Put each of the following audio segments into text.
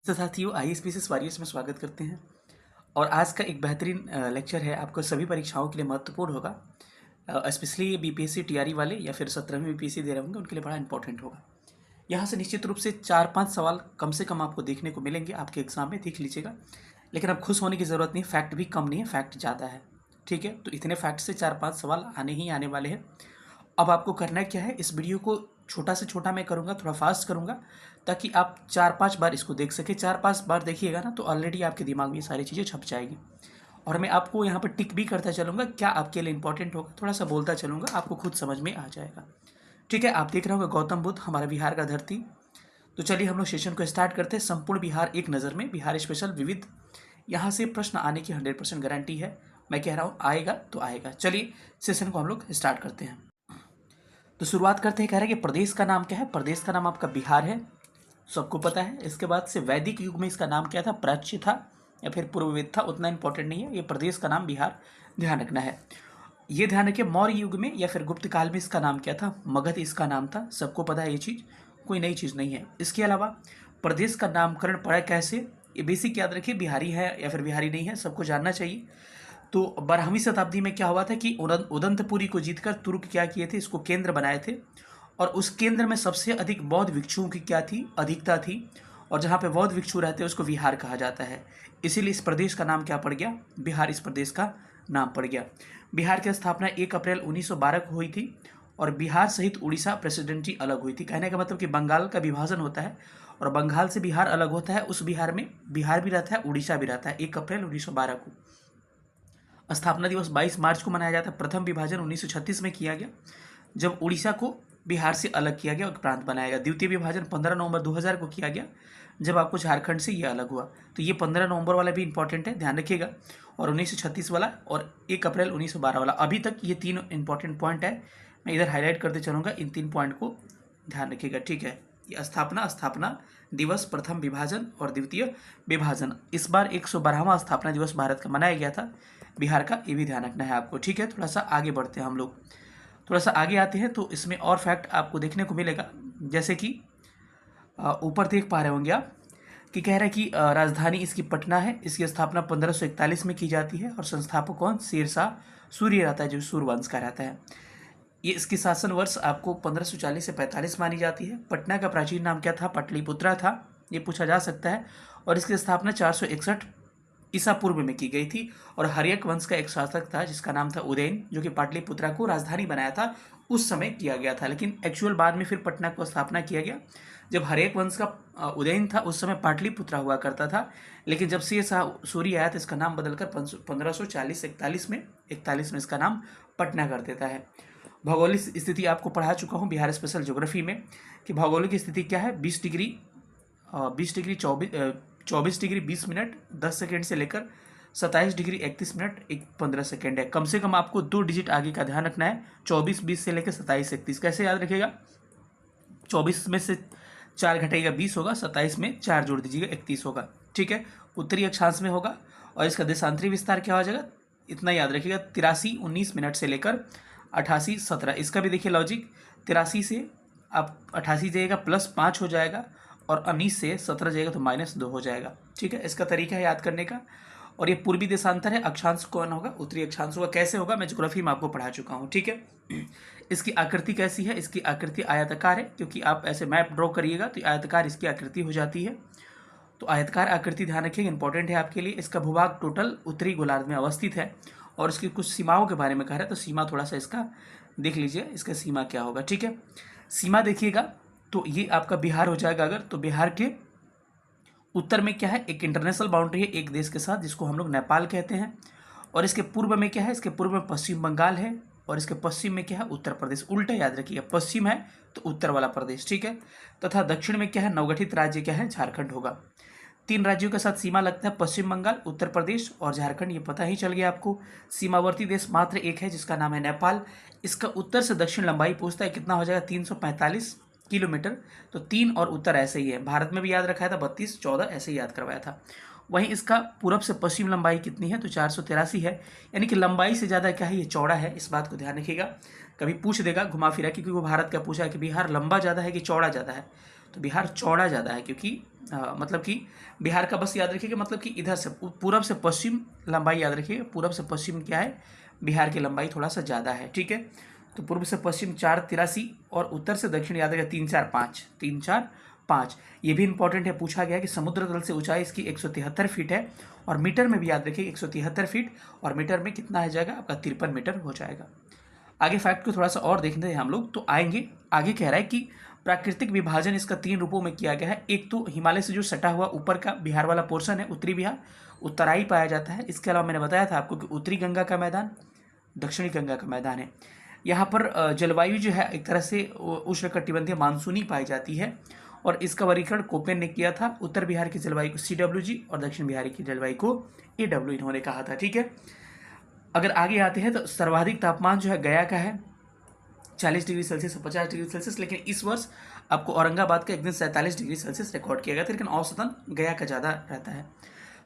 तो साथियों IAS warriors में स्वागत करते हैं। और आज का एक बेहतरीन लेक्चर है, आपको सभी परीक्षाओं के लिए महत्वपूर्ण होगा। स्पेशली ये बीपीएससी टीआरई वाले या फिर 17वीं बीपीएससी दे रहे होंगे उनके लिए बड़ा इंपॉर्टेंट होगा। यहाँ से निश्चित रूप से 4-5 सवाल कम से कम आपको देखने को मिलेंगे आपके एग्जाम में, देख लीजिएगा। लेकिन अब खुश होने की ज़रूरत नहीं, फैक्ट भी कम नहीं है, फैक्ट ज़्यादा है। ठीक है, तो इतने फैक्ट से 4-5 सवाल आने ही आने वाले हैं। अब आपको करना क्या है, इस वीडियो को छोटा से छोटा मैं करूँगा, थोड़ा फास्ट करूँगा, ताकि आप 4-5 बार इसको देख सके। 4-5 बार देखिएगा ना तो ऑलरेडी आपके दिमाग में ये सारी चीज़ें छप जाएगी। और मैं आपको यहाँ पर टिक भी करता चलूँगा, क्या आपके लिए इंपॉर्टेंट होगा, थोड़ा सा बोलता चलूँगा, आपको खुद समझ में आ जाएगा। ठीक है, आप देख रहे होंगे गौतम बुद्ध हमारा बिहार का धरती। तो चलिए हम लोग सेशन को स्टार्ट करते हैं। संपूर्ण बिहार एक नज़र में, बिहार स्पेशल विविध, यहाँ से प्रश्न आने की 100% गारंटी है। मैं कह रहा हूँ आएगा तो आएगा। चलिए सेशन को हम लोग स्टार्ट करते हैं। तो शुरुआत करते हैं, कह रहे हैं कि प्रदेश का नाम क्या है। प्रदेश का नाम आपका बिहार है, सबको पता है। इसके बाद से वैदिक युग में इसका नाम क्या था, प्राच्य था या फिर पूर्ववेद था, उतना इंपॉर्टेंट नहीं है। ये प्रदेश का नाम बिहार ध्यान रखना है। ये ध्यान रखिए, मौर्य युग में या फिर गुप्त काल में इसका नाम क्या था, मगध इसका नाम था, सबको पता है ये चीज़, कोई नई चीज़ नहीं है। इसके अलावा प्रदेश का नामकरण पड़ा कैसे, ये बेसिक याद रखिए, बिहारी है या फिर बिहारी नहीं है, सबको जानना चाहिए। तो 12वीं शताब्दी में क्या हुआ था कि उदंतपुरी को जीतकर तुर्क क्या किए थे, इसको केंद्र बनाए थे। और उस केंद्र में सबसे अधिक बौद्ध भिक्षुओं की क्या थी, अधिकता थी। और जहाँ पे बौद्ध भिक्षु रहते हैं उसको विहार कहा जाता है। इसीलिए इस प्रदेश का नाम क्या पड़ गया, बिहार इस प्रदेश का नाम पड़ गया। बिहार की स्थापना 1 अप्रैल 1912 को हुई थी। और बिहार सहित उड़ीसा प्रेसिडेंसी अलग हुई थी। कहने का मतलब कि बंगाल का विभाजन होता है और बंगाल से बिहार अलग होता है। उस बिहार में बिहार भी रहता है, उड़ीसा भी रहता है। 1 अप्रैल 1912 को। स्थापना दिवस 22 मार्च को मनाया जाता है। प्रथम विभाजन 1936 में किया गया, जब उड़ीसा को बिहार से अलग किया गया और प्रांत बनाया गया। द्वितीय विभाजन 15 नवंबर 2000 को किया गया, जब आपको झारखंड से ये अलग हुआ। तो ये 15 नवंबर वाला भी इंपॉर्टेंट है, ध्यान रखिएगा। और 1936 वाला और 1 अप्रैल 1912 वाला, अभी तक ये 3 इंपॉर्टेंट पॉइंट है। मैं इधर हाईलाइट करते चलूँगा, इन 3 पॉइंट को ध्यान रखिएगा। ठीक है, ये स्थापना दिवस, प्रथम विभाजन और द्वितीय विभाजन। इस बार 112वां स्थापना दिवस भारत का मनाया गया था, बिहार का, ये भी ध्यान रखना है आपको। ठीक है, थोड़ा सा आगे बढ़ते हैं हम लोग, थोड़ा सा आगे आते हैं तो इसमें और फैक्ट आपको देखने को मिलेगा। जैसे कि ऊपर देख पा रहे होंगे आप कि कह रहा है कि राजधानी इसकी पटना है। इसकी स्थापना 1541 में की जाती है और संस्थापक कौन, शेरशाह सूर्य रहता है, जो सूर्यवंश का रहता है। ये इसकी शासन वर्ष आपको 1540 से 45 मानी जाती है। पटना का प्राचीन नाम क्या था, पाटलिपुत्रा था, ये पूछा जा सकता है। और इसकी स्थापना 461 ईसा पूर्व में की गई थी। और हर्यक वंश का एक शासक था जिसका नाम था उदयन, जो कि पाटलिपुत्रा को राजधानी बनाया था, उस समय किया गया था। लेकिन एक्चुअल बाद में फिर पटना को स्थापना किया गया। जब हर्यक वंश का उदयन था उस समय पाटलिपुत्रा हुआ करता था। लेकिन जब शेरशाह सूरी आया तो इसका नाम बदलकर 1540-41 में 41 में इसका नाम पटना कर देता है। भौगोलिक स्थिति आपको पढ़ा चुका हूँ बिहार स्पेशल ज्योग्राफी में, कि भौगोलिक स्थिति क्या है, 20 डिग्री 24 डिग्री 20 मिनट 10 सेकेंड से लेकर 27 डिग्री 31 मिनट 15 सेकेंड है। कम से कम आपको 2 डिजिट आगे का ध्यान रखना है, 24-20 से लेकर 27-31। कैसे याद रखिएगा, 24 में से 4 घटाइएगा 20 होगा, 27 में 4 जोड़ दीजिएगा 31 होगा। ठीक है, उत्तरी अक्षांश में होगा। और इसका देशांतरी विस्तार क्या हो जाएगा, इतना याद रखिएगा, 83-19 मिनट से लेकर 88-17। इसका भी देखिए लॉजिक, 83 से आप 88 जाइएगा +5 हो जाएगा, और 19 से 17 जाएगा तो -2 हो जाएगा। ठीक है, इसका तरीका है याद करने का। और ये पूर्वी देशांतर है, अक्षांश कौन होगा, उत्तरी अक्षांश होगा। कैसे होगा, मैं ज्योग्राफी में आपको पढ़ा चुका हूँ। ठीक है, इसकी आकृति कैसी है, इसकी आकृति आयताकार है, क्योंकि आप ऐसे मैप ड्रॉ करिएगा तो आयताकार इसकी आकृति हो जाती है। तो आयताकार आकृति ध्यान रखिएगा, इंपॉर्टेंट है आपके लिए। इसका भूभाग टोटल उत्तरी गोलार्ध में अवस्थित है। और इसकी कुछ सीमाओं के बारे में कह रहा है, तो सीमा थोड़ा सा इसका देख लीजिए, इसका सीमा क्या होगा। ठीक है, सीमा देखिएगा तो ये आपका बिहार हो जाएगा। अगर तो बिहार के उत्तर में क्या है, एक इंटरनेशनल बाउंड्री है एक देश के साथ, जिसको हम लोग नेपाल कहते हैं। और इसके पूर्व में क्या है, इसके पूर्व में पश्चिम बंगाल है। और इसके पश्चिम में क्या है, उत्तर प्रदेश। उल्टा याद रखिए, पश्चिम है तो उत्तर वाला प्रदेश। ठीक है, तथा दक्षिण में क्या है, नवगठित राज्य क्या है, झारखंड होगा। 3 राज्यों के साथ सीमा लगता है, पश्चिम बंगाल, उत्तर प्रदेश और झारखंड। ये पता ही चल गया आपको। सीमावर्ती देश मात्र एक है, जिसका नाम है नेपाल। इसका उत्तर से दक्षिण लंबाई पूछता है, कितना हो जाएगा, 345 किलोमीटर। तो 3 और उत्तर ऐसे ही है। भारत में भी याद रखा था 32-14, ऐसे ही याद करवाया था। वहीं इसका पूरब से पश्चिम लंबाई कितनी है, तो 483 है। यानी कि लंबाई से ज़्यादा क्या है, ये चौड़ा है। इस बात को ध्यान रखिएगा, कभी पूछ देगा घुमा फिरा, क्योंकि वो भारत का पूछा है कि बिहार लंबा ज़्यादा है कि चौड़ा ज़्यादा है। तो बिहार चौड़ा ज़्यादा है, क्योंकि मतलब कि बिहार का बस याद रखिएगा, मतलब कि इधर से पूरब से पश्चिम लंबाई याद रखिएगा, पूरब से पश्चिम क्या है, बिहार की लंबाई थोड़ा सा ज़्यादा है, ठीक है। तो पूर्व से पश्चिम 483 और उत्तर से दक्षिण याद रखिएगा 345, 345। ये भी इंपॉर्टेंट है, पूछा गया कि समुद्र तल से ऊंचाई इसकी 173 फीट है, और मीटर में भी याद रखिए 173 फीट, और मीटर में कितना आ जाएगा आपका 53 मीटर हो जाएगा। आगे फैक्ट को थोड़ा सा और देखते हैं हम लोग, तो आएंगे आगे कह रहा है कि प्राकृतिक विभाजन इसका 3 रूपों में किया गया है। एक तो हिमालय से जो सटा हुआ ऊपर का बिहार वाला पोर्शन है, उत्तरी बिहार, उत्तराई पाया जाता है। इसके अलावा मैंने बताया था आपको कि उत्तरी गंगा का मैदान, दक्षिणी गंगा का मैदान है। यहाँ पर जलवायु जो है एक तरह से उष्णकटिबंधीय मानसूनी पाई जाती है, और इसका वर्गीकरण कोपेन ने किया था। उत्तर बिहार की जलवायु को CWG और दक्षिण बिहार की जलवायु को AW इन्होंने कहा था, ठीक है। अगर आगे आते हैं तो सर्वाधिक तापमान जो है गया का है 40 डिग्री सेल्सियस, 50 डिग्री सेल्सियस, लेकिन इस वर्ष आपको औरंगाबाद का एक दिन 47 डिग्री सेल्सियस रिकॉर्ड किया गया था, लेकिन औसतन गया का ज़्यादा रहता है।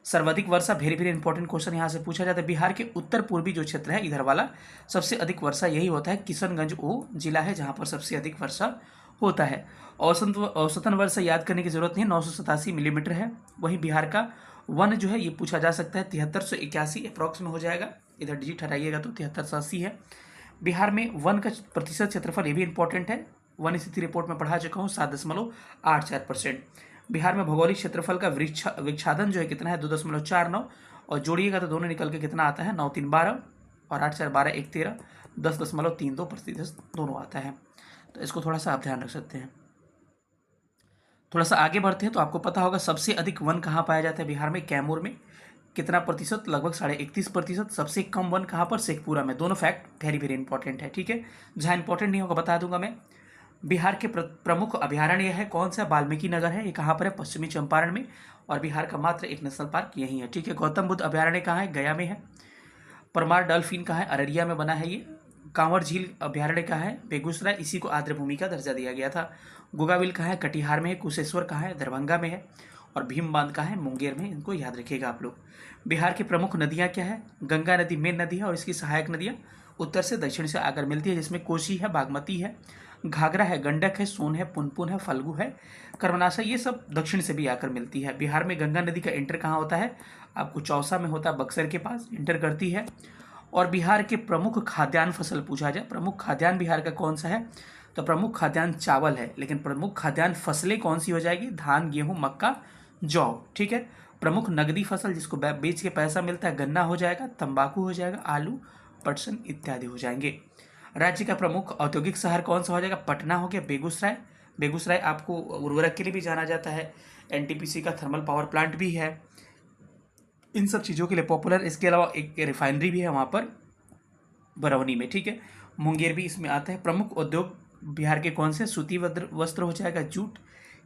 सर्वाधिक वर्षा, वेरी वेरी इंपॉर्टेंट क्वेश्चन यहाँ से पूछा जाता है। बिहार के उत्तर पूर्वी जो क्षेत्र है इधर वाला, सबसे अधिक वर्षा यही होता है। किशनगंज वो जिला है जहाँ पर सबसे अधिक वर्षा होता है। औसतन वर्षा याद करने की जरूरत नहीं, 987 मिलीमीटर है। वहीं बिहार का वन जो है ये पूछा जा सकता है, 7381 अप्रॉक्स में हो जाएगा, इधर डिजिट हटाइएगा तो 7380 है। बिहार में वन का प्रतिशत क्षेत्रफल ये भी इंपॉर्टेंट है, वन स्थिति रिपोर्ट में पढ़ा चुका हूँ, 7.84%। बिहार में भौगोलिक क्षेत्रफल का विच्छादन जो है कितना है, 2.49, और जोड़िएगा तो दोनों निकल के कितना आता है, 9 3 12 और 8 4 12 1 13, 10.32% दोनों आता है। तो इसको थोड़ा सा आप ध्यान रख सकते हैं। थोड़ा सा आगे बढ़ते हैं तो आपको पता होगा सबसे अधिक वन कहाँ पाया जाता है बिहार में, कैमूर में कितना प्रतिशत, लगभग 31.5%। सबसे कम वन कहाँ पर, शेखपुरा में। दोनों फैक्ट वेरी वेरी इंपॉर्टेंट है, ठीक है। जहाँ इंपॉर्टेंट नहीं होगा बता दूंगा मैं। बिहार के प्रमुख अभयारण्य है कौन सा, वाल्मीकि नगर है, ये कहाँ पर है, पश्चिमी चंपारण में, और बिहार का मात्र एक नेशनल पार्क यही है, ठीक है। गौतम बुद्ध अभयारण्य कहाँ है, गया में है। परमार डॉल्फिन कहाँ है, अररिया में बना है ये। कांवर झील अभयारण्य कहाँ है, बेगूसराय, इसी को आर्द्रभूमि का दर्जा दिया गया था। गोगाविल कहाँ है, कटिहार में है। कुशेश्वर कहाँ है, दरभंगा में है। और भीम बांध कहाँ है, मुंगेर में। इनको याद रखिएगा आप लोग। बिहार की प्रमुख नदियाँ क्या है, गंगा नदी मेन नदी है, और इसकी सहायक नदियाँ उत्तर से दक्षिण से आकर मिलती है, जिसमें कोसी है, बागमती है, घाघरा है, गंडक है, सोन है, पुनपुन है, फल्गु है, कर्मनाशा, ये सब दक्षिण से भी आकर मिलती है। बिहार में गंगा नदी का इंटर कहाँ होता है, आपको चौसा में होता है, बक्सर के पास इंटर करती है। और बिहार के प्रमुख खाद्यान्न फसल पूछा जाए, प्रमुख खाद्यान्न बिहार का कौन सा है, तो प्रमुख खाद्यान्न चावल है, लेकिन प्रमुख खाद्यान्न फसलें कौन सी हो जाएगी, धान, गेहूं, मक्का, जौ, ठीक है। प्रमुख नगदी फसल जिसको बेच के पैसा मिलता है, गन्ना हो जाएगा, तंबाकू हो जाएगा, आलू, पटसन इत्यादि हो जाएंगे। राज्य का प्रमुख औद्योगिक शहर कौन सा हो जाएगा, पटना हो गया। बेगूसराय, बेगूसराय आपको उर्वरक के लिए भी जाना जाता है, NTPC का थर्मल पावर प्लांट भी है, इन सब चीज़ों के लिए पॉपुलर। इसके अलावा एक रिफाइनरी भी है वहाँ पर बरौनी में, ठीक है। मुंगेर भी इसमें आता है। प्रमुख उद्योग बिहार के कौन से, सूती वस्त्र हो जाएगा, जूट,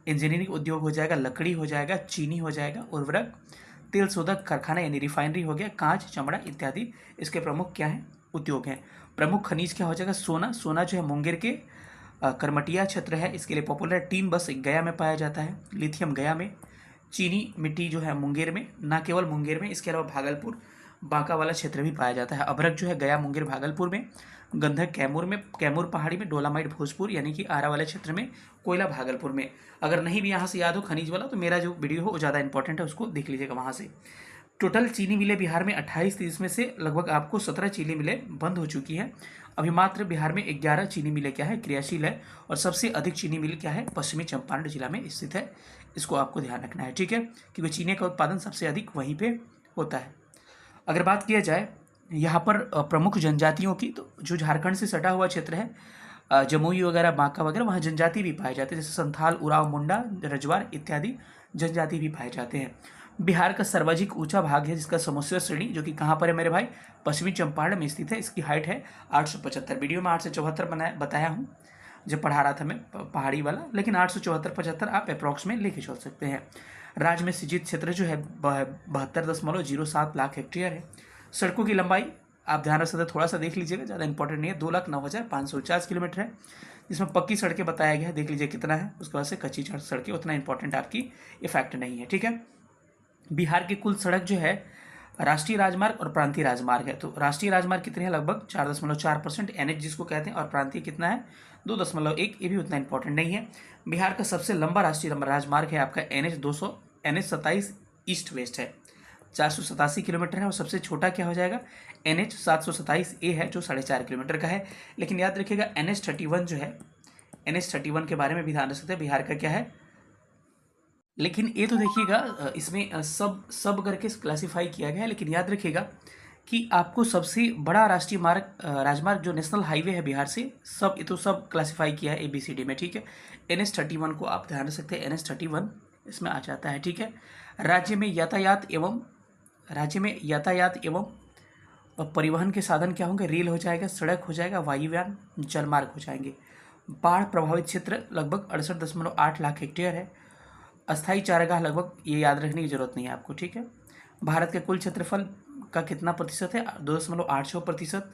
इंजीनियरिंग उद्योग हो जाएगा, लकड़ी हो जाएगा, चीनी हो जाएगा, उर्वरक, तेल शोधक कारखाना यानी रिफाइनरी हो गया, कांच, चमड़ा इत्यादि इसके प्रमुख क्या हैं, उद्योग हैं। प्रमुख खनिज क्या हो जाएगा, सोना, सोना जो है मुंगेर के करमटिया क्षेत्र है, इसके लिए पॉपुलर। टीन बस गया में पाया जाता है, लिथियम गया में। चीनी मिट्टी जो है मुंगेर में, ना केवल मुंगेर में, इसके अलावा भागलपुर, बांका वाला क्षेत्र भी पाया जाता है। अभ्रक जो है गया, मुंगेर, भागलपुर में। गंधक कैमूर में, कैमूर पहाड़ी में। डोलामाइट भोजपुर यानी कि आरा वाले क्षेत्र में। कोयला भागलपुर में। अगर नहीं भी यहाँ से याद हो खनिज वाला तो मेरा जो वीडियो हो वो ज़्यादा इंपॉर्टेंट है, उसको देख लीजिएगा वहाँ से। टोटल चीनी मिलें बिहार में 28 थी, इसमें से लगभग आपको 17 चीनी मिलें बंद हो चुकी हैं। अभी मात्र बिहार में 11 चीनी मिलें क्या है, क्रियाशील है। और सबसे अधिक चीनी मिल क्या है, पश्चिमी चंपारण जिला में स्थित है। इसको आपको ध्यान रखना है, ठीक है, क्योंकि चीनी का उत्पादन सबसे अधिक वहीं पे होता है। अगर बात किया जाए यहाँ पर प्रमुख जनजातियों की, तो जो झारखंड से सटा हुआ क्षेत्र है, जमुई वगैरह, बांका वगैरह, वहाँ जनजाति भी पाए जाते हैं, जैसे संथाल, उराव, मुंडा, रजवार इत्यादि जनजाति भी पाए जाते हैं। बिहार का सर्वाधिक ऊंचा भाग है जिसका समुद्र श्रेणी, जो कि कहाँ पर है मेरे भाई, पश्चिमी चंपारण में स्थित है। इसकी हाइट है 875। वीडियो में 874 बताया हूँ जब पढ़ा रहा था मैं पहाड़ी वाला, लेकिन 874-75 आप अप्रॉक्स में लेके चल सकते हैं। राज्य में सिंचित क्षेत्र जो है 72.07 लाख हेक्टेयर है। सड़कों की लंबाई आप ध्यान रख सकते हैं, थोड़ा सा देख लीजिएगा, ज़्यादा इंपॉर्टेंट नहीं है, 2,09,549 किलोमीटर है, जिसमें पक्की सड़कें बताया गया है, देख लीजिए कितना है। उसके बाद से कच्ची सड़कें उतना इंपॉर्टेंट आपकी ये फैक्ट नहीं है, ठीक है। बिहार की कुल सड़क जो है राष्ट्रीय राजमार्ग और प्रांतीय राजमार्ग है। तो राष्ट्रीय राजमार्ग कितने हैं? लगभग 4.4%। एनएच जिसको कहते हैं, और प्रांतीय कितना है? 2.1। ये भी उतना इंपॉर्टेंट नहीं है। बिहार का सबसे लंबा राष्ट्रीय राजमार्ग है आपका NH 27 ईस्ट वेस्ट है, 487 किलोमीटर है। और सबसे छोटा क्या हो जाएगा? NH 727A है, जो 4.5 किलोमीटर का है। लेकिन याद रखिएगा NH 31 जो है, NH 31 के बारे में भी ध्यान रख सकते हैं, बिहार का क्या है। लेकिन ये तो देखिएगा इसमें सब करके क्लासिफाई किया गया है। लेकिन याद रखिएगा कि आपको सबसे बड़ा राष्ट्रीय राजमार्ग जो नेशनल हाईवे है बिहार से, सब ये तो सब क्लासिफाई किया है ABCD में, ठीक है। NH 31 को आप ध्यान रख सकते हैं, NH 31 इसमें आ जाता है, ठीक है। राज्य में यातायात एवं परिवहन के साधन क्या होंगे? रेल हो जाएगा, सड़क हो जाएगा, वायुयान, जलमार्ग हो जाएंगे। बाढ़ प्रभावित क्षेत्र लगभग 68.8 लाख हेक्टेयर है। अस्थायी चारागाह लगभग, ये याद रखने की जरूरत नहीं है आपको, ठीक है। भारत के कुल क्षेत्रफल का कितना प्रतिशत है? 2.86%।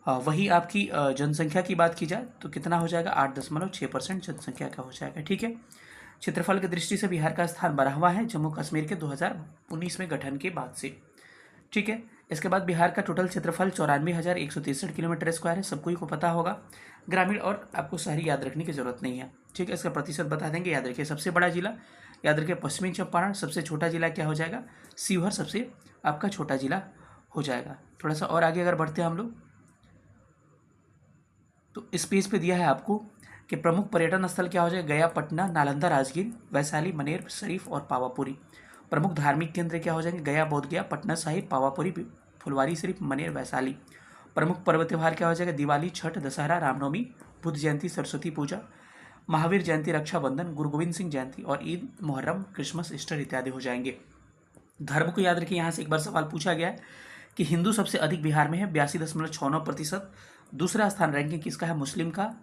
वही आपकी जनसंख्या की बात की जाए तो कितना हो जाएगा? 8.6% जनसंख्या का हो जाएगा, ठीक है। क्षेत्रफल की दृष्टि से बिहार का स्थान 12वां है जम्मू कश्मीर के 2019 में गठन के बाद से, ठीक है। इसके बाद बिहार का टोटल क्षेत्रफल 94,163 किलोमीटर स्क्वायर है, सबको ही को पता होगा। ग्रामीण और आपको शहरी याद रखने की जरूरत नहीं है, ठीक है। इसका प्रतिशत बता देंगे, याद रखिए। सबसे बड़ा जिला याद रखिए पश्चिमी चंपारण, सबसे छोटा जिला क्या हो जाएगा? शिवहर सबसे आपका छोटा जिला हो जाएगा। थोड़ा सा और आगे अगर बढ़ते हैं हम लोग, तो इस पेज पे दिया है आपको कि प्रमुख पर्यटन स्थल क्या हो जाएगा? गया, पटना, नालंदा, राजगीर, वैशाली, मनेर शरीफ और पावापुरी। प्रमुख धार्मिक केंद्र क्या हो जाएंगे? गया, बोध गया, पटना साहिब, पावापुरी, फुलवारी शरीफ, मनेर, वैशाली। प्रमुख पर्व त्योहार क्या हो जाएगा? दिवाली, छठ, दशहरा, रामनवमी, बुद्ध जयंती, सरस्वती पूजा, महावीर जयंती, रक्षाबंधन, गुरु गोविंद सिंह जयंती और ईद, मुहर्रम, क्रिसमस, ईस्टर इत्यादि हो जाएंगे। धर्म को याद रखिए, यहाँ से एक बार सवाल पूछा गया है कि हिंदू सबसे अधिक बिहार में है, 82.69%। दूसरा स्थान रैंकिंग किसका है? मुस्लिम का,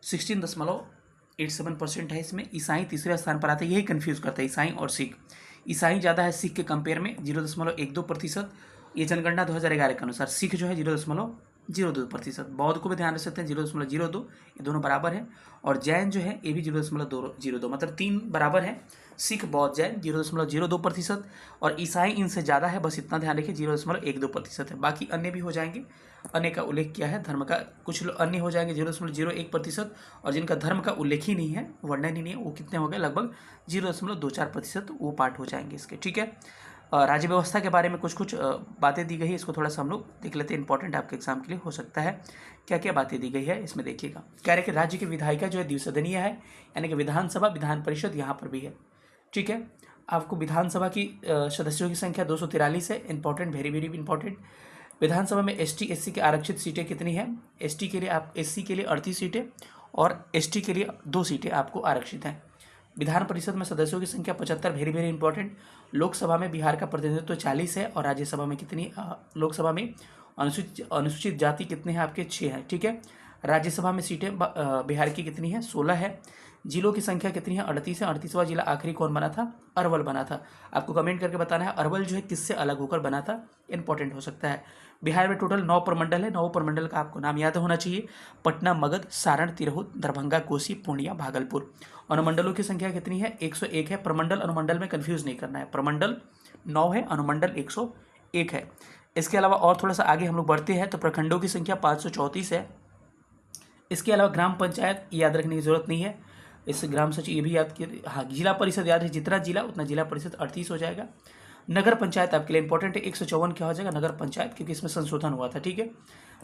16.87% है इसमें। ईसाई तीसरे स्थान पर आते हैं, यही कंफ्यूज करता है ईसाई और सिख। ईसाई ज़्यादा है सिख के कंपेयर में, 0.12%। ये जनगणना 2011 के अनुसार। सिख जो है 0.02%। बौद्ध को भी ध्यान रख सकते हैं, 0.02, ये दोनों बराबर है। और जैन जो है ये भी 0.02, मतलब 3 बराबर है। सिख, बौद्ध, जैन 0.02%। और ईसाई इनसे ज़्यादा है, बस इतना ध्यान रखिए, 0.12% है। बाकी अन्य भी हो जाएंगे, अन्य का उल्लेख किया है धर्म का, कुछ अन्य हो जाएंगे 0.01%। और जिनका धर्म का उल्लेख ही नहीं है, वर्णन ही नहीं है, वो कितने हो गए? लगभग 0.24%, वो पार्ट हो जाएंगे इसके, ठीक है। राज्य व्यवस्था के बारे में कुछ बातें दी गई है, इसको थोड़ा सा हम लोग देख लेते हैं, इंपॉर्टेंट आपके एग्जाम के लिए हो सकता है। क्या क्या बातें दी गई है इसमें देखिएगा। कह रहे कि राज्य की विधायिका जो है द्विसदनीय है, यानी कि विधानसभा, विधान परिषद यहाँ पर भी है, ठीक है। आपको विधानसभा की सदस्यों की संख्या 243 है, इंपॉर्टेंट, वेरी वेरी इंपॉर्टेंट। विधानसभा में ST SC की आरक्षित सीटें कितनी है? SC के लिए 38 सीटें और ST के लिए 2 सीटें आपको आरक्षित हैं। विधान परिषद में सदस्यों की संख्या 75, वेरी वेरी इंपॉर्टेंट। लोकसभा में बिहार का प्रतिनिधित्व 40 है, और राज्यसभा में कितनी? लोकसभा में अनुसूचित जाति कितने हैं आपके? 6 हैं, ठीक है। राज्यसभा में सीटें बिहार की कितनी है? 16 है। जिलों की संख्या कितनी है? 38 है। 38वां जिला आखिरी कौन बना था? अरवल बना था। आपको कमेंट करके बताना है अरवल जो है किससे अलग होकर बना था, इंपॉर्टेंट हो सकता है। बिहार में टोटल 9 प्रमंडल है, 9 प्रमंडल का आपको नाम याद होना चाहिए। पटना, मगध, सारण, तिरहुत, दरभंगा, कोसी, पूर्णिया, भागलपुर। अनुमंडलों की संख्या कितनी है? 101 है। प्रमंडल अनुमंडल में कंफ्यूज नहीं करना है, प्रमंडल 9 है, अनुमंडल 101 है। इसके अलावा और थोड़ा सा आगे हम लोग बढ़ते हैं तो प्रखंडों की संख्या 534 है। इसके अलावा ग्राम पंचायत याद रखने की जरूरत नहीं है, इस ग्राम सचिव ये भी याद किए। हाँ, जिला परिषद याद है, जितना जिला उतना जिला परिषद 38 हो जाएगा। नगर पंचायत आपके लिए इंपॉर्टेंट है, 154 क्या हो जाएगा? नगर पंचायत, क्योंकि इसमें संशोधन हुआ था, ठीक है।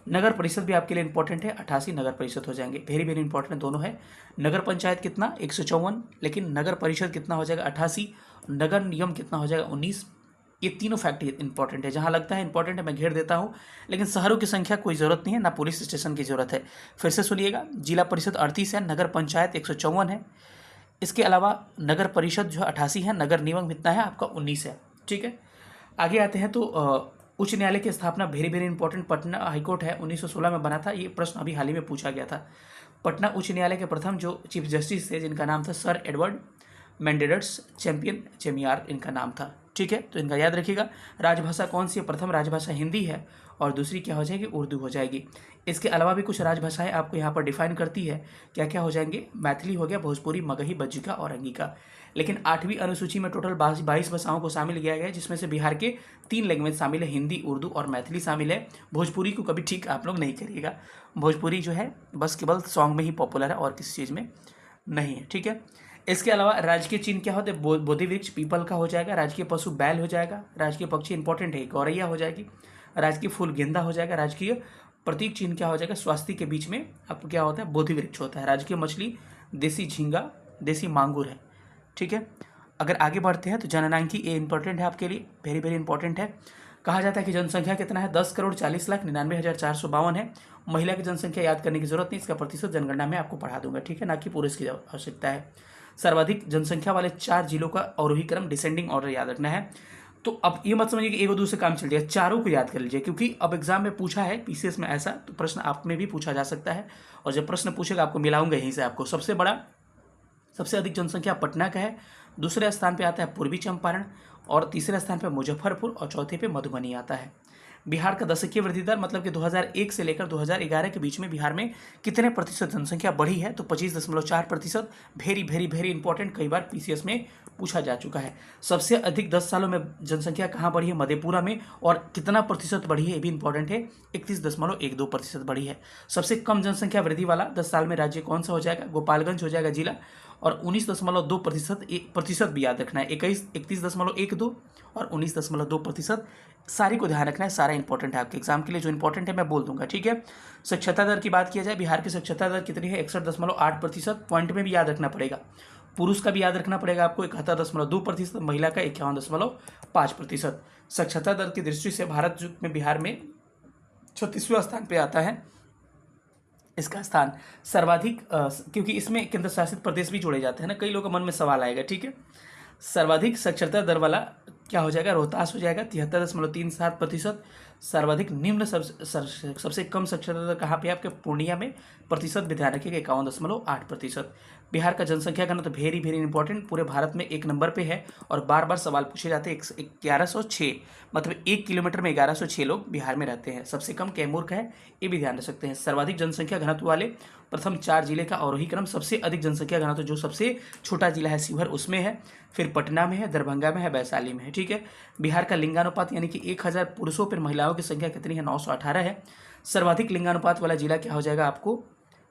नगर परिषद भी आपके लिए इंपॉर्टेंट है, 88 नगर परिषद हो जाएंगे, वेरी वेरी इंपॉर्टेंट दोनों है। नगर पंचायत कितना? 154, लेकिन नगर परिषद कितना हो जाएगा? 88। नगर निगम कितना हो जाएगा? 19। ये तीनों फैक्ट इंपॉर्टेंट है, जहाँ लगता है इंपॉर्टेंट है मैं घेर देता हूँ, लेकिन शहरों की संख्या कोई ज़रूरत नहीं है, ना पुलिस स्टेशन की ज़रूरत है। फिर से सुनिएगा, जिला परिषद 38 है, नगर पंचायत 154 है। इसके अलावा नगर परिषद जो 88 है, नगर निगम कितना है आपका? 19 है, ठीक है। आगे आते हैं तो उच्च न्यायालय की स्थापना, very very important. Patna high court है, 1916 में बना था, ये प्रश्न अभी हाल ही में पूछा गया था। पटना उच्च न्यायालय के प्रथम जो चीफ जस्टिस थे, जिनका नाम था सर एडवर्ड मेंडेडर्स चैंपियन चेमियार, इनका नाम था, ठीक है। तो इनका याद रखिएगा। राजभाषा कौन सी है? प्रथम राजभाषा हिंदी है, और दूसरी क्या हो जाएगी? उर्दू हो जाएगी। इसके अलावा भी कुछ राजभाषाएं आपको यहाँ पर डिफाइन करती है, क्या क्या हो जाएंगे? मैथिली हो गया, भोजपुरी, मगही, बज्जिका और अंगिका। लेकिन 8वीं अनुसूची में टोटल 22 भाषाओं को शामिल किया गया है, जिसमें से बिहार के 3 लैंग्वेज शामिल है, हिंदी, उर्दू और मैथिली शामिल है। भोजपुरी को कभी ठीक आप लोग नहीं करिएगा, भोजपुरी जो है बस केवल सॉन्ग में ही पॉपुलर है और किसी चीज़ में नहीं है, ठीक है। इसके अलावा राजकीय चिन्ह क्या होते हैं? बोधि वृक्ष पीपल का हो जाएगा। राजकीय पशु बैल हो जाएगा। राजकीय पक्षी इंपॉर्टेंट है, गौरैया हो जाएगी। राजकीय फूल गेंदा हो जाएगा। राजकीय प्रतीक चिन्ह क्या हो जाएगा? स्वास्तिक के बीच में आपको क्या होता है? बोधि वृक्ष होता है। राजकीय मछली देसी झींगा, देसी मांगुर है, ठीक है। अगर आगे बढ़ते हैं तो जननांकी ये इंपॉर्टेंट है आपके लिए, वेरी वेरी इंपॉर्टेंट है। कहा जाता है कि जनसंख्या कितना है? 10,40,99,452 है। महिला की जनसंख्या याद करने की जरूरत नहीं, इसका प्रतिशत जनगणना में आपको पढ़ा दूंगा, ठीक है, ना कि पुरुष की आवश्यकता है। सर्वाधिक जनसंख्या वाले 4 जिलों का आरोही क्रम डिसेंडिंग ऑर्डर याद रखना है। तो अब ये मत समझिए कि एक और दूसरे काम चल जाएगा, चारों को याद कर लीजिए, क्योंकि अब एग्जाम में पूछा है पीसीएस में ऐसा, तो प्रश्न आप में भी पूछा जा सकता है। और जब प्रश्न पूछेगा आपको मिलाऊंगा यहीं से आपको। सबसे अधिक जनसंख्या पटना का है, दूसरे स्थान पे आता है पूर्वी चंपारण, और तीसरे स्थान पे मुजफ्फरपुर, और चौथे पे मधुबनी आता है। बिहार का दशकीय वृद्धि दर मतलब कि 2001 से लेकर 2011 के बीच में बिहार में कितने प्रतिशत जनसंख्या बढ़ी है? तो 25.4%। वेरी वेरी वेरी इंपॉर्टेंट, कई बार पीसीएस में पूछा जा चुका है। सबसे अधिक 10 सालों में जनसंख्या कहाँ बढ़ी है? मधेपुरा में। और कितना प्रतिशत बढ़ी है ये भी इंपॉर्टेंट है, 31.12% बढ़ी है। सबसे कम जनसंख्या वृद्धि वाला 10 साल में राज्य कौन सा हो जाएगा? गोपालगंज हो जाएगा जिला, और 19.2% भी याद रखना है। 31.12 और 19.2%, सारी को ध्यान रखना है, सारा इंपॉर्टेंट है आपके एग्जाम के लिए। जो इंपॉर्टेंट है मैं बोल दूंगा, ठीक है। साक्षरता दर की बात किया जाए, बिहार की साक्षरता दर कितनी है? 61.8%। पॉइंट में भी याद रखना पड़ेगा, पुरुष का भी याद रखना पड़ेगा आपको, 71.2%, महिला का 51.5%। साक्षरता दर की दृष्टि से भारत में बिहार में 36वें स्थान पर आता है। इसका स्थान सर्वाधिक, क्योंकि इसमें केंद्र शासित प्रदेश भी जोड़े जाते हैं ना, कई लोगों के मन में सवाल आएगा, ठीक है। सर्वाधिक साक्षरता दर वाला क्या हो जाएगा? रोहतास हो जाएगा, 73.37%। सर्वाधिक निम्न सबसे कम साक्षरता दर कहाँ पे? आपके पूर्णिया में। प्रतिशत भी ध्यान रखिएगा, 51.8%। बिहार का जनसंख्या घनत्व तो वेरी वेरी इंपॉर्टेंट, पूरे भारत में 1 नंबर पे है, और बार बार सवाल पूछे जाते हैं। 1106, मतलब 1 किलोमीटर में 1106 लोग बिहार में रहते हैं। सबसे कम कैमूर का है, ये भी ध्यान रख सकते हैं। सर्वाधिक जनसंख्या घनत्व वाले प्रथम 4 जिले का आरोही क्रम, सबसे अधिक जनसंख्या घनत्व जो सबसे छोटा जिला है शिवहर, उसमें है, फिर पटना में है, दरभंगा में है, वैशाली में है, ठीक है। बिहार का लिंगानुपात यानी कि 1000 पुरुषों पर महिलाओं की संख्या कितनी है? 918 है। सर्वाधिक लिंगानुपात वाला जिला क्या हो जाएगा आपको?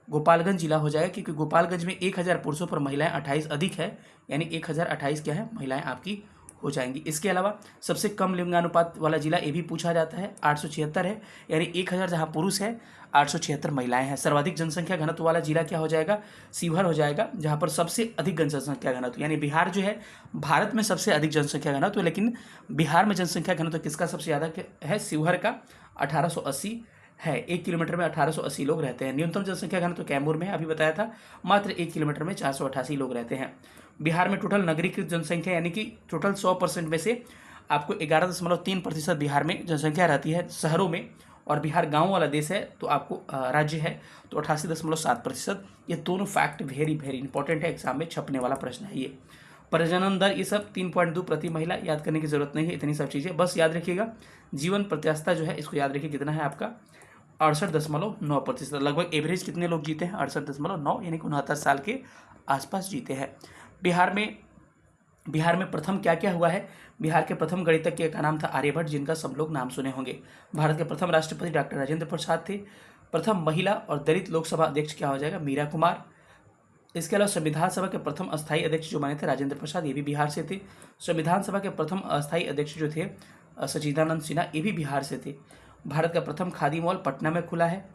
गोपालगंज जिला हो जाएगा, क्योंकि गोपालगंज में 1000 पुरुषों पर महिलाएं 28 अधिक है, यानी 1028 क्या है? महिलाएं आपकी हो जाएंगी। इसके अलावा सबसे कम लिंगानुपात वाला जिला ये भी पूछा जाता है, 876 है, यानी 1000 जहाँ पुरुष है, 876 महिलाएं हैं। सर्वाधिक जनसंख्या घनत्व वाला जिला क्या हो जाएगा? शिवहर हो जाएगा, जहाँ पर सबसे अधिक जनसंख्या घनत्व, यानी बिहार जो है भारत में सबसे अधिक जनसंख्या घनत्व, लेकिन बिहार में जनसंख्या घनत्व किसका सबसे ज़्यादा है? शिवहर का 1880 है। 1 किलोमीटर में 1880 लोग रहते हैं। न्यूनतम जनसंख्या घनत्व कैमूर में अभी बताया था, मात्र 1 किलोमीटर में 488 लोग रहते हैं। बिहार में टोटल नगरीकृत जनसंख्या यानी कि टोटल 100% में से आपको 11.3% बिहार में जनसंख्या रहती है शहरों में, और बिहार गांव वाला देश है तो आपको राज्य है तो 88.7%। ये दोनों फैक्ट वेरी वेरी इंपॉर्टेंट है, एग्जाम में छपने वाला प्रश्न है ये। प्रजनन दर ये सब 3.2 प्रति महिला, याद करने की जरूरत नहीं है, इतनी सब चीज़ें बस याद रखिएगा। जीवन प्रत्याशा जो है इसको याद रखिए, कितना है आपका? 68.9%। लगभग एवरेज कितने लोग जीते हैं? 68.9, यानी कि 69 साल के आसपास जीते हैं। बिहार में प्रथम क्या क्या हुआ है? बिहार के प्रथम गणितज्ञ का नाम था आर्यभट्ट, जिनका सब लोग नाम सुने होंगे। भारत के प्रथम राष्ट्रपति डॉक्टर राजेंद्र प्रसाद थे। प्रथम महिला और दलित लोकसभा अध्यक्ष क्या हो जाएगा? मीरा कुमार। इसके अलावा संविधान सभा के प्रथम अस्थायी अध्यक्ष जो बने थे राजेंद्र प्रसाद, ये भी बिहार से थे। संविधान सभा के प्रथम अस्थायी अध्यक्ष जो थे सच्चिदानंद सिन्हा, ये भी बिहार से थे। भारत का प्रथम खादी मॉल पटना में खुला है।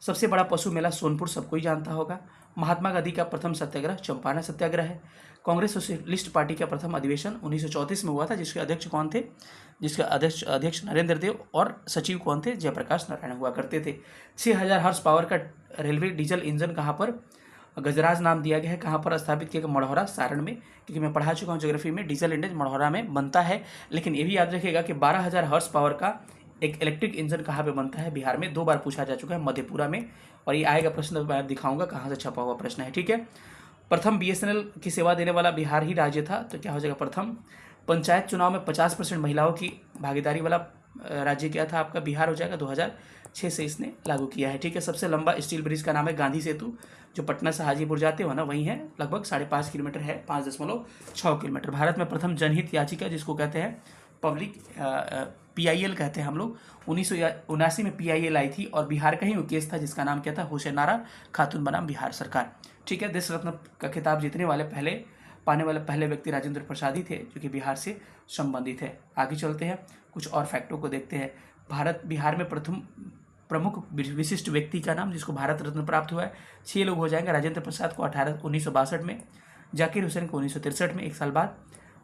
सबसे बड़ा पशु मेला सोनपुर सबको ही जानता होगा। महात्मा गांधी का प्रथम सत्याग्रह चंपारण सत्याग्रह है। कांग्रेस सोशलिस्ट पार्टी का प्रथम अधिवेशन 1934 में हुआ था, जिसके अध्यक्ष कौन थे? जिसके अध्यक्ष नरेंद्र देव, और सचिव कौन थे? जयप्रकाश नारायण हुआ करते थे। 6000 हॉर्स पावर का रेलवे डीजल इंजन कहाँ पर? गजराज नाम दिया गया है। कहाँ पर स्थापित किया गया? मढ़ौरा, सारण में, क्योंकि मैं पढ़ा चुका हूँ ज्योग्राफी में, डीजल इंजन मढ़ौरा में बनता है। लेकिन ये भी याद रखिएगा कि 12000 हॉर्स पावर का एक इलेक्ट्रिक इंजन कहाँ पे बनता है? बिहार में। 2 बार पूछा जा चुका है, मधेपुरा में, और ये आएगा प्रश्न, मैं दिखाऊंगा कहाँ से छपा हुआ प्रश्न है, ठीक है। प्रथम बीएसएनएल की सेवा देने वाला बिहार ही राज्य था, तो क्या हो जाएगा? प्रथम। पंचायत चुनाव में 50% महिलाओं की भागीदारी वाला राज्य क्या था आपका? बिहार हो जाएगा। 6 से इसने लागू किया है। ठीक है, सबसे लंबा स्टील ब्रिज का नाम है गांधी सेतु, जो पटना से हाजीपुर जाते हो ना वहीं है, लगभग 5.5 किलोमीटर है, 5.6 किलोमीटर। भारत में प्रथम जनहित याचिका जिसको कहते हैं पब्लिक PIL कहते हैं हम लोग, 1979 में PIL आई थी और बिहार का ही वो केस था जिसका नाम क्या था, हुसैनारा खातून बनाम बिहार सरकार। ठीक है, देश रत्न का खिताब जीतने वाले पाने वाले पहले व्यक्ति राजेंद्र प्रसाद ही थे जो कि बिहार से संबंधित है। आगे चलते हैं, कुछ और फैक्टों को देखते हैं। बिहार में प्रथम प्रमुख विशिष्ट व्यक्ति का नाम जिसको भारत रत्न प्राप्त हुआ है, 6 लोग हो जाएंगे। राजेंद्र प्रसाद को 1962 में, जाकिर हुसैन को 1963 में, 1 साल बाद,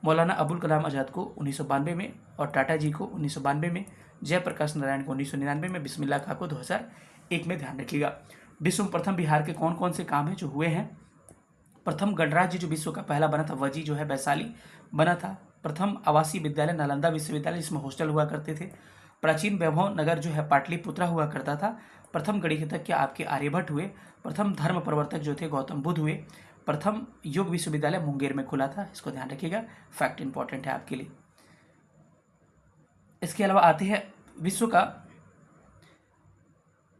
मौलाना अबुल कलाम आज़ाद को 1992 में और टाटा जी को 1992 में, जयप्रकाश नारायण को 1999 में, बिस्मिल्लाह खां को 2001 में। ध्यान रखिएगा। विश्व में प्रथम बिहार के कौन कौन से काम हैं जो हुए हैं। प्रथम गणराज्य जो विश्व का पहला बना था, वजी जो है वैशाली बना था। प्रथम आवासीय विद्यालय नालंदा विश्वविद्यालय, जिसमें हॉस्टल हुआ करते थे। प्राचीन वैभव नगर जो है पाटलिपुत्रा हुआ करता था। प्रथम गणितज्ञ आपके आर्यभट्ट हुए। प्रथम धर्म प्रवर्तक जो थे गौतम बुद्ध हुए। प्रथम योग विश्वविद्यालय मुंगेर में खुला था, इसको ध्यान रखिएगा, फैक्ट इंपॉर्टेंट है आपके लिए। इसके अलावा आते हैं विश्व का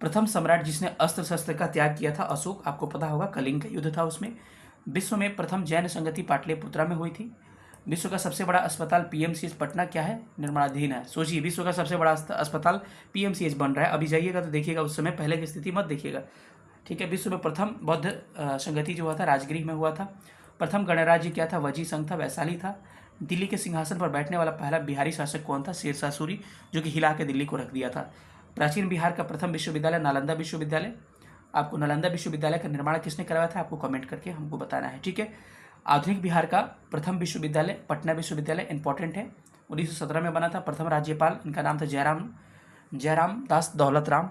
प्रथम सम्राट जिसने अस्त्र शस्त्र का त्याग किया था, अशोक, आपको पता होगा कलिंग का युद्ध था उसमें। विश्व में प्रथम जैन संगति पाटलिपुत्रा में हुई थी। विश्व का सबसे बड़ा अस्पताल PMCH पटना क्या है, निर्माणाधीन है। सोचिए, विश्व का सबसे बड़ा अस्पताल PMCH बन रहा है। अभी जाइएगा तो देखिएगा, उस समय पहले की स्थिति मत देखिएगा। ठीक है, विश्व में प्रथम बौद्ध संगति जो हुआ था राजगृह में हुआ था। प्रथम गणराज्य क्या था, वजी संघ था, वैशाली था। दिल्ली के सिंहासन पर बैठने वाला पहला बिहारी शासक कौन था, शेरशाह सूरी, जो कि हिला के दिल्ली को रख दिया था। प्राचीन बिहार का प्रथम विश्वविद्यालय नालंदा विश्वविद्यालय। आपको नालंदा विश्वविद्यालय का निर्माण किसने करवाया था, आपको कमेंट करके हमको बताना है। ठीक है, आधुनिक बिहार का प्रथम विश्वविद्यालय पटना विश्वविद्यालय, इंपॉर्टेंट है, 1917 में बना था। प्रथम राज्यपाल इनका नाम था जयराम दास दौलत राम।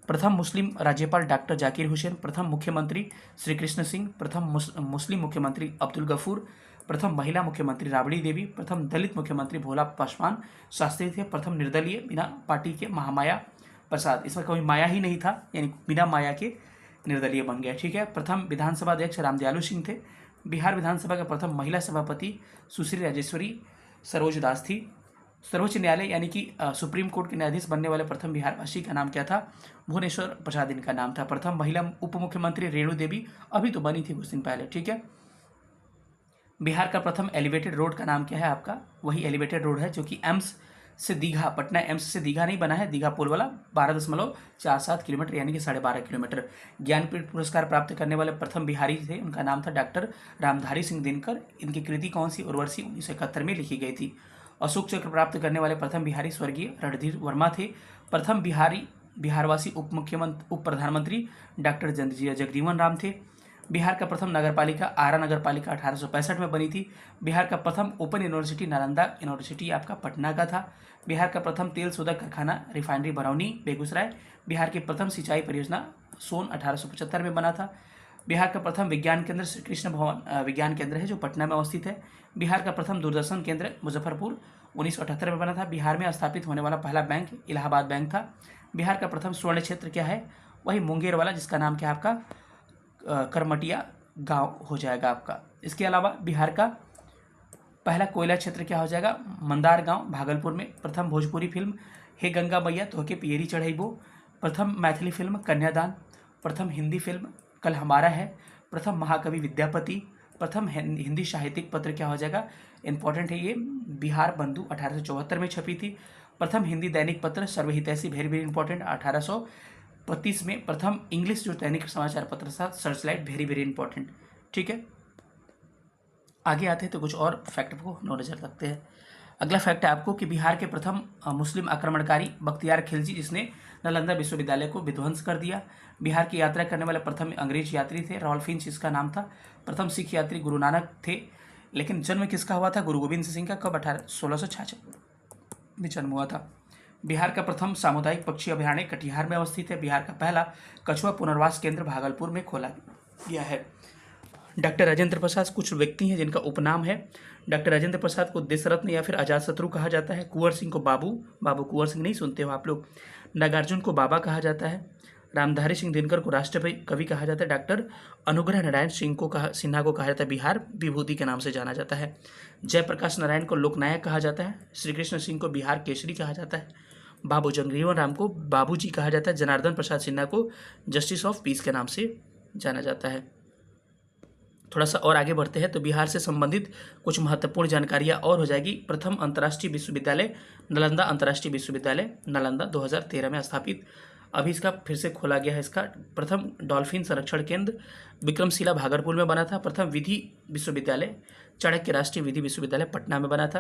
प्रथम मुस्लिम राज्यपाल डॉक्टर जाकिर हुसैन। प्रथम मुख्यमंत्री श्री कृष्ण सिंह। प्रथम मुस्लिम मुख्यमंत्री अब्दुल गफूर। प्रथम महिला मुख्यमंत्री राबड़ी देवी। प्रथम दलित मुख्यमंत्री भोला पासवान शास्त्री थे। प्रथम निर्दलीय बिना पार्टी के महामाया प्रसाद, इसमें कोई माया ही नहीं था, यानी बिना माया के निर्दलीय बन गया। ठीक है, प्रथम विधानसभा अध्यक्ष रामदयालु सिंह थे। बिहार विधानसभा का प्रथम महिला सभापति सुश्री राजेश्वरी सरोज दास थी। सर्वोच्च न्यायालय यानी कि सुप्रीम कोर्ट के न्यायाधीश बनने वाले प्रथम बिहारवासी का नाम क्या था, भुवनेश्वर प्रसाद इनका नाम था। प्रथम महिला उप मुख्यमंत्री रेणु देवी, अभी तो बनी थी कुछ दिन पहले। ठीक है, बिहार का प्रथम एलिवेटेड रोड का नाम क्या है आपका, वही एलिवेटेड रोड है जो कि एम्स से दीघा, पटना एम्स से दीघा नहीं बना है, दीघा पुल वाला, 12.47 किलोमीटर यानी कि 12.5 किलोमीटर। ज्ञानपीठ पुरस्कार प्राप्त करने वाले प्रथम बिहारी थे, उनका नाम था डॉक्टर रामधारी सिंह दिनकर। इनकी कृति कौन सी, उर्वशी, 1971 में लिखी गई थी। अशोक चक्र प्राप्त करने वाले प्रथम बिहारी स्वर्गीय रणधीर वर्मा थे। प्रथम बिहारवासी उप प्रधानमंत्री डॉक्टर जगजीवन राम थे। बिहार का प्रथम नगरपालिका आरा नगरपालिका 1865 में बनी थी। बिहार का प्रथम ओपन यूनिवर्सिटी नालंदा यूनिवर्सिटी आपका पटना का था। बिहार का प्रथम तेल शोधक कारखाना रिफाइनरी बरौनी बेगूसराय। बिहार की प्रथम सिंचाई परियोजना सोन 1875 में बना था। बिहार का प्रथम विज्ञान केंद्र श्री कृष्ण भवन विज्ञान केंद्र है जो पटना में अवस्थित है। बिहार का प्रथम दूरदर्शन केंद्र मुजफ्फरपुर 1978 में बना था। बिहार में स्थापित होने वाला पहला बैंक इलाहाबाद बैंक था। बिहार का प्रथम स्वर्ण क्षेत्र क्या है, वही मुंगेर वाला जिसका नाम क्या है आपका करमटिया गांव हो जाएगा आपका। इसके अलावा बिहार का पहला कोयला क्षेत्र क्या हो जाएगा, मंदार गांव भागलपुर में। प्रथम भोजपुरी फिल्म हे गंगा मैया तोहके पियरी चढ़ैबो। प्रथम मैथिली फिल्म कन्यादान। प्रथम हिंदी फिल्म कल हमारा है। प्रथम महाकवि विद्यापति। प्रथम हिंदी साहित्यिक पत्र क्या हो जाएगा, इंपॉर्टेंट है ये, बिहार बंधु 1874 में छपी थी। प्रथम हिंदी दैनिक पत्र सर्वहितैषी, वेरी वेरी इंपॉर्टेंट, 1832 में। प्रथम इंग्लिश जो दैनिक समाचार पत्र था सर्चलाइट, वेरी वेरी इंपॉर्टेंट। ठीक है, आगे आते हैं तो कुछ और फैक्ट को नजर रखते हैं। अगला फैक्ट है आपको कि बिहार के प्रथम मुस्लिम आक्रमणकारी बख्तियार खिलजी, जिसने नालंदा विश्वविद्यालय को विध्वंस कर दिया। बिहार की यात्रा करने वाले प्रथम अंग्रेज यात्री थे, रॉल्फ फिंच इसका नाम था। प्रथम सिख यात्री गुरु नानक थे, लेकिन जन्म किसका हुआ था, गुरु गोविंद सिंह का। कब, 1666 में जन्म हुआ था। बिहार का प्रथम सामुदायिक पक्षी अभयारण्य कटिहार में अवस्थित है। बिहार का पहला कछुआ पुनर्वास केंद्र भागलपुर में खोला गया है। डॉक्टर राजेंद्र प्रसाद कुछ व्यक्ति हैं जिनका उपनाम है। डॉक्टर राजेंद्र प्रसाद को देश रत्न या फिर आजाद शत्रु कहा जाता है। कुंवर सिंह को बाबू कुंवर सिंह नहीं सुनते हो आप लोग। नागार्जुन को बाबा कहा जाता है। रामधारी सिंह दिनकर को राष्ट्रकवि कवि कहा जाता है। डॉक्टर अनुग्रह नारायण सिन्हा को कहा जाता है बिहार विभूति के नाम से जाना जाता है। जयप्रकाश नारायण को लोकनायक कहा जाता है। श्री कृष्ण सिंह को बिहार केसरी कहा जाता है। बाबू जगजीवन राम को बाबूजी कहा जाता है। जनार्दन प्रसाद सिन्हा को जस्टिस ऑफ पीस के नाम से जाना जाता है। थोड़ा सा और आगे बढ़ते हैं तो बिहार से संबंधित कुछ महत्वपूर्ण जानकारियाँ और हो जाएगी। प्रथम अंतर्राष्ट्रीय विश्वविद्यालय नालंदा अंतर्राष्ट्रीय विश्वविद्यालय नालंदा 2013 में स्थापित, अभी इसका फिर से खोला गया है। इसका प्रथम डॉल्फिन संरक्षण केंद्र विक्रमशिला भागलपुर में बना था। प्रथम विधि विश्वविद्यालय चाणक्य राष्ट्रीय विधि विश्वविद्यालय पटना में बना था।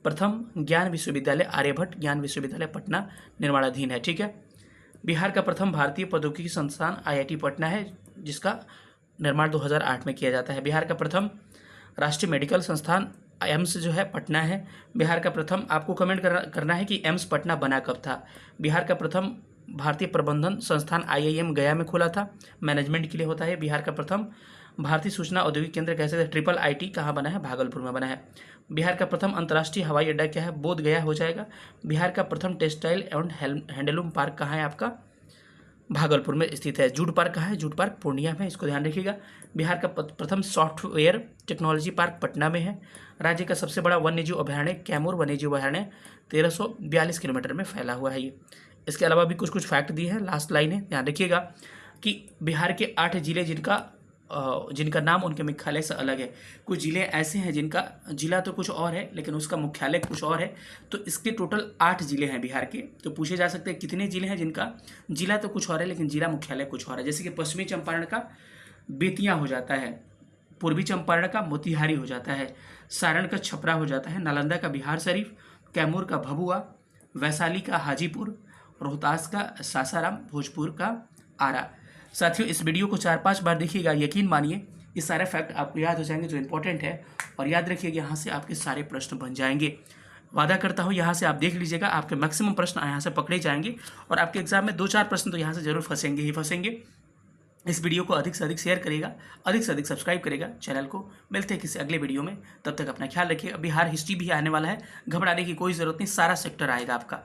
प्रथम ज्ञान विश्वविद्यालय आर्यभट्ट ज्ञान विश्वविद्यालय पटना निर्माणाधीन है। ठीक है। बिहार का प्रथम भारतीय प्रौद्योगिकी संस्थान IIT पटना है, जिसका निर्माण 2008 में किया जाता है। बिहार का प्रथम राष्ट्रीय मेडिकल संस्थान एम्स जो है पटना है। बिहार का प्रथम, आपको कमेंट करना है कि एम्स पटना बना कब था। बिहार का प्रथम भारतीय प्रबंधन संस्थान IIM गया में खुला था, मैनेजमेंट के लिए होता है। बिहार का प्रथम भारतीय सूचना औद्योगिक केंद्र कैसे IIIT कहाँ बना है, भागलपुर में बना है। बिहार का प्रथम अंतर्राष्ट्रीय हवाई अड्डा क्या है, बोध गया हो जाएगा। बिहार का प्रथम टेक्सटाइल एवं हैंडलूम पार्क कहाँ है, आपका भागलपुर में स्थित है। जूट पार्क कहाँ है, जूट पार्क पूर्णिया में, इसको ध्यान रखिएगा। बिहार का प्रथम सॉफ्टवेयर टेक्नोलॉजी पार्क पटना में है। राज्य का सबसे बड़ा वन्यजीव अभयारण्य कैमूर वन्यजीव अभयारण्य 1342 किलोमीटर में फैला हुआ है ये। इसके अलावा भी कुछ कुछ फैक्ट दिए हैं, लास्ट लाइन है, ध्यान रखिएगा कि बिहार के 8 जिले जिनका नाम उनके मुख्यालय से अलग है। कुछ जिले ऐसे हैं जिनका जिला तो कुछ और है लेकिन उसका मुख्यालय कुछ और है। तो इसके टोटल 8 जिले हैं बिहार के। तो पूछे जा सकते हैं कितने जिले हैं जिनका जिला तो कुछ और है लेकिन जिला मुख्यालय कुछ और है। जैसे कि पश्चिमी चंपारण का बेतिया हो जाता है, पूर्वी चंपारण का मोतिहारी हो जाता है, सारण का छपरा हो जाता है, नालंदा का बिहार शरीफ, कैमूर का भभुआ, वैशाली का हाजीपुर, रोहतास का सासाराम, भोजपुर का आरा। साथियों, इस वीडियो को 4-5 बार देखिएगा, यकीन मानिए ये सारे फैक्ट आपको याद हो जाएंगे जो इंपॉर्टेंट है। और याद रखिएगा यहाँ से आपके सारे प्रश्न बन जाएंगे। वादा करता हूँ यहाँ से आप देख लीजिएगा, आपके मैक्सिमम प्रश्न यहाँ से पकड़े जाएंगे और आपके एग्जाम में 2-4 प्रश्न तो यहाँ से जरूर फंसेंगे ही फंसेंगे। इस वीडियो को अधिक से अधिक शेयर करेगा, अधिक से अधिक सब्सक्राइब करेगा चैनल को। मिलते हैं किसी अगले वीडियो में, तब तक अपना ख्याल रखिएगा। बिहार हिस्ट्री भी आने वाला है, घबराने की कोई ज़रूरत नहीं, सारा सेक्टर आएगा आपका।